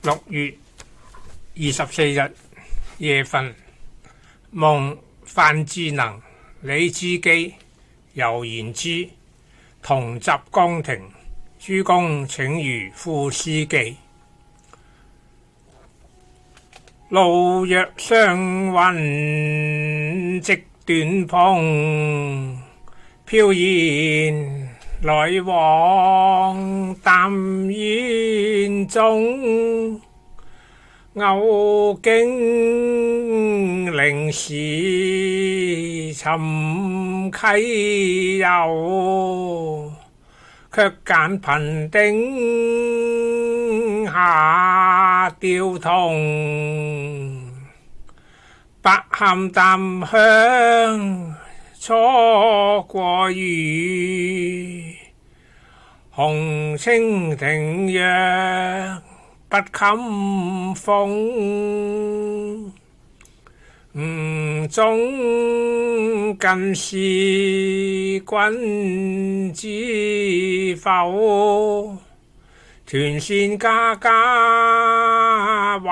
6月24日夜瞓，夢范志能、李知基、游賢之同襲江亭，諸公請如賦詩記。路若霜雲即短篷，飄然來往淡煙中。偶經靈時尋溪遊，卻揀貧丁下調童。百菡淡香初過雨，紅蜻蜓若不禁風。吾中近視君知否？團扇家家或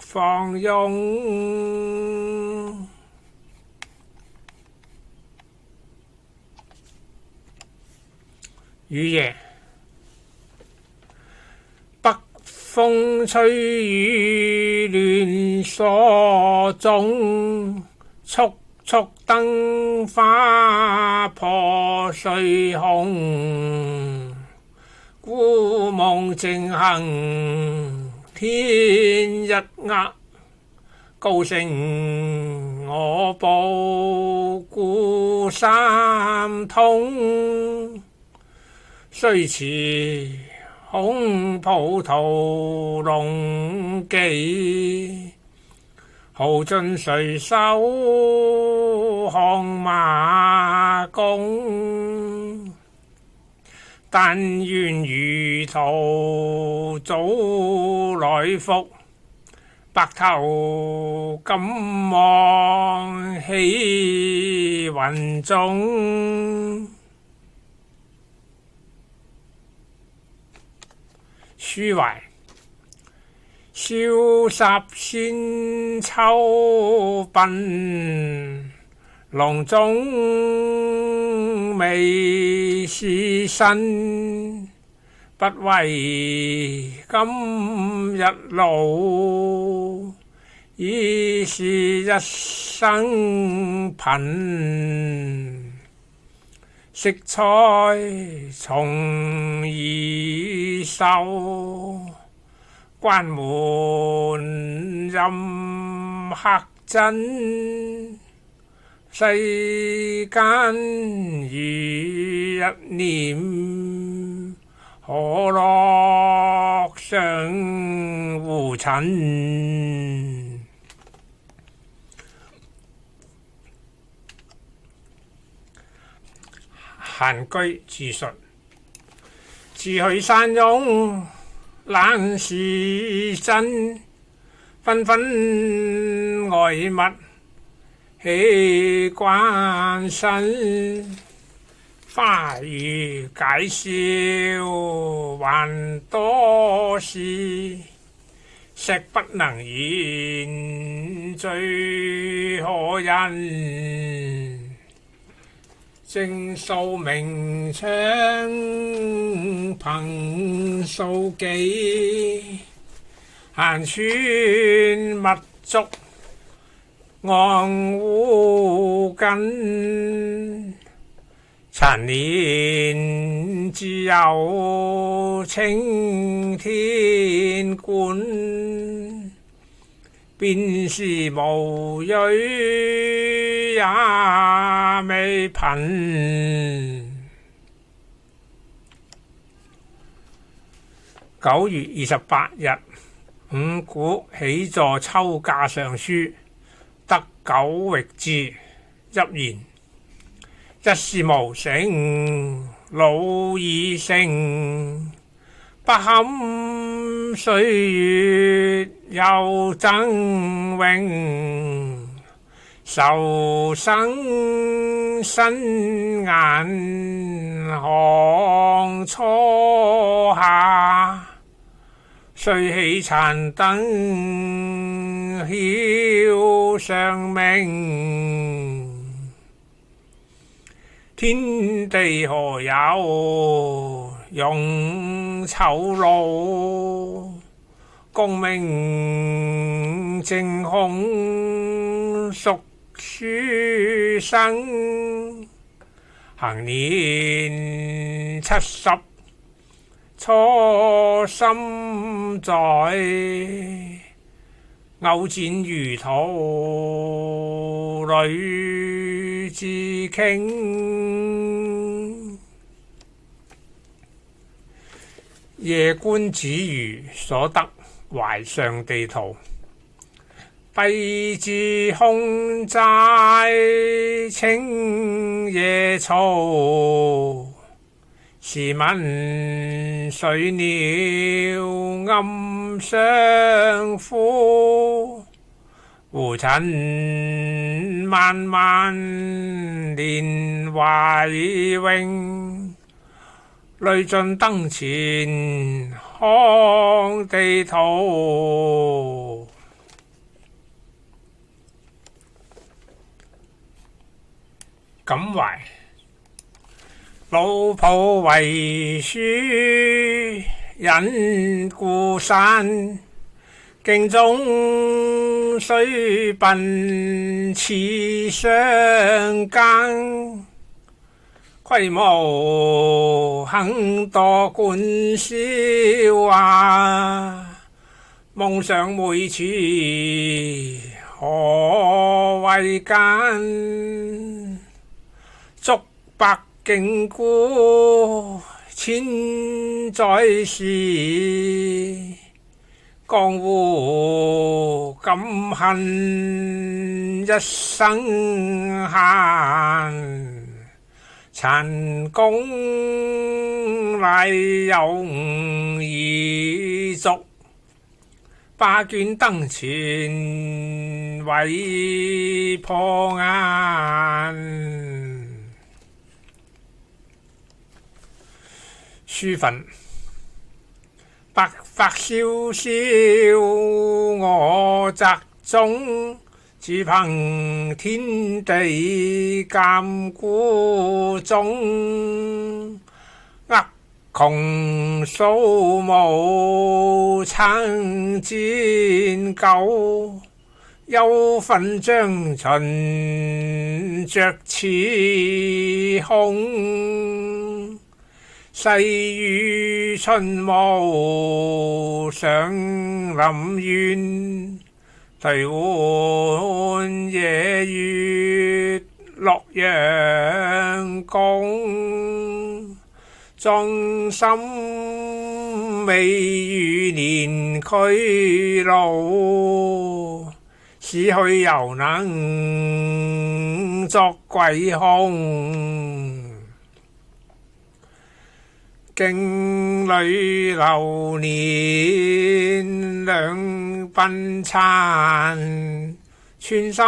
放翁。雨夜，北風吹雨亂鎖中，速速燈花破碎空。故夢正行天一額，高聲我報故三通。雖似空葡萄龍記，耗盡誰手看馬弓。但願余途早來復，白頭敢望起雲中。抒懷，瀟灑千秋鬢，籠中未是身。不為今日勞，已是一生貧。色彩從易瘦，關門任客真。世間如一念，可樂相互襯。閒居自述，自去山翁冷是真，紛紛外物起關身。花如解笑還多事，石不能言最可忍。正數明窗憑數記，閒村密竹岸烏根。殘年自有青天觀，便是無蕊也未貧。9月28日，五股起坐秋假上書，得九域志一言。一事無成，老已成。不堪歲月又崢嶸，愁生身顏寒初夏。睡起殘燈曉尚明，天地何有用丑陋，功名正空屬書生，行年70初心在，偶見魚肚裏自傾，夜觀子魚所得懷上地圖，幣自空齋清野草，試問水鳥暗相呼，胡塵漫漫連懷詠，淚盡燈前看地圖。感懷老抱遺書引故山，徑中水濱似相間，規模很多觀韶華，夢想每次可為間，竹百徑孤千載時，江湖感恨一生閒，殘功乃有吾遺囑，把卷燈前為破眼。書訓：白髮蕭蕭我宅中，只憑天地鑑故中，厄窮數無曾戰舊，憂憤將秦着此空，細雨春霧上林苑，頹垣夜月落陽宮，壯心未遇年俱老，死去猶能作鬼雄。經裏流年兩鬢殘，寸心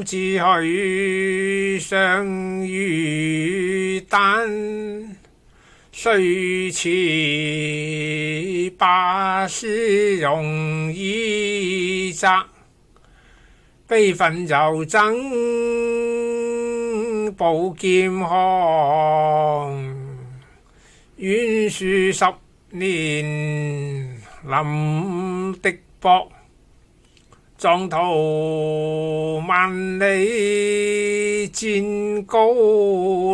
只許相遇單，雖似把絲容易摘，悲憤就憎寶劍寒，遠樹10年臨敵薄，壯圖萬里戰高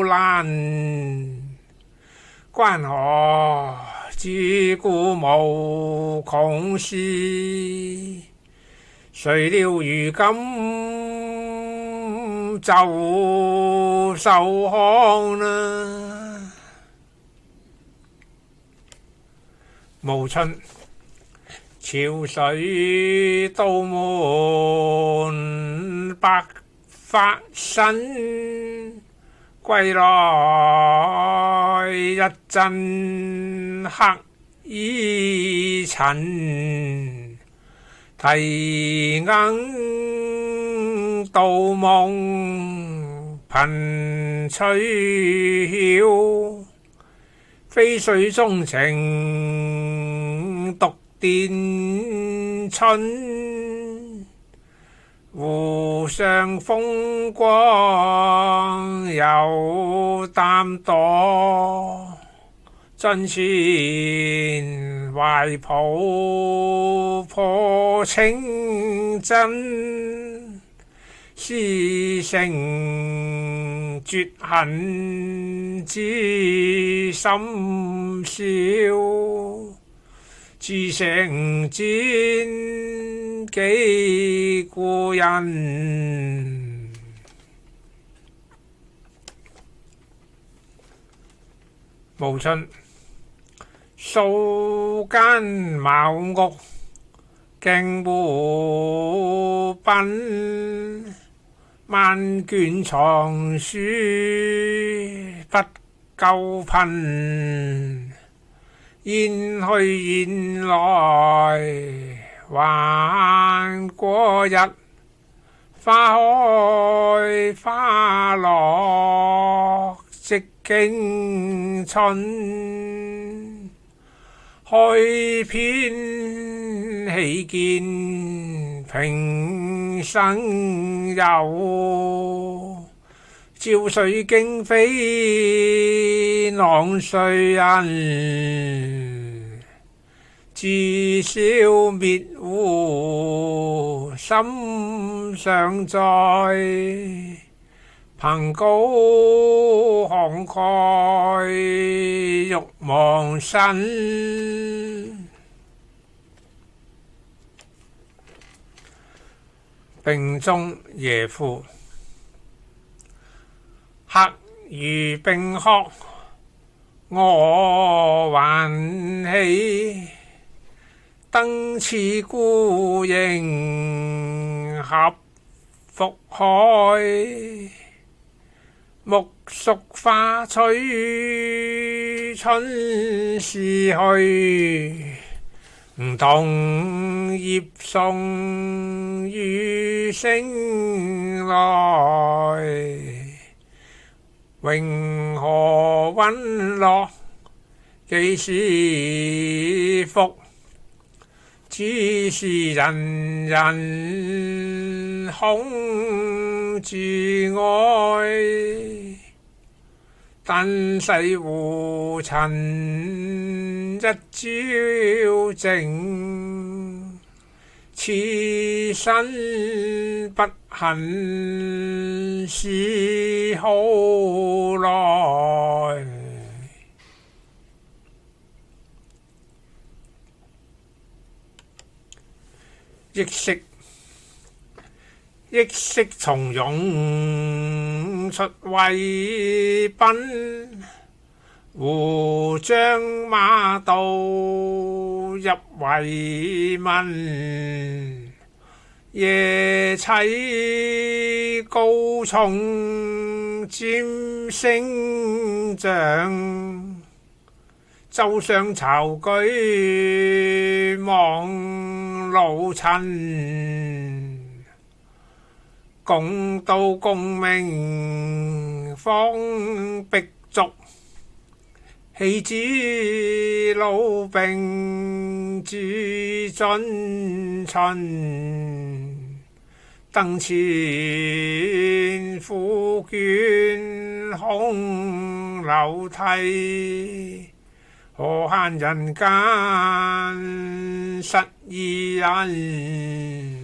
難，關河自古無窮事，誰料如今就受康啦。暮春，潮水倒滿白髮身，歸來一陣黑衣塵，啼鶯道夢頻吹曉，飛水鍾情電春，湖上風光有擔當，樽前懷抱破情真，詩聲絕恨知深宵，自成戰幾故人。暮春，數間茅屋鏡湖濱，萬卷藏書不夠噴，煙去煙來還過日，花開花落即經春，開篇喜見平生有，照水經飛浪歲人，自消滅戶心尚在，憑高慷慨欲忘身。病中夜賦，客如冰殼，我還喜，燈似孤影合復開，木熟花翠春是去，梧桐葉送餘聲來，永河韻落幾時復，只是人人空自愛，但細湖塵一朝淨，此身不恨是好來。憶昔從容出渭濱，湖將馬道入遺民，夜棲高叢佔星象，舟上巢居望老親，共渡共鳴方碧續，豈知老病自盡春，燈前苦倦空流涕，何限人間失意人。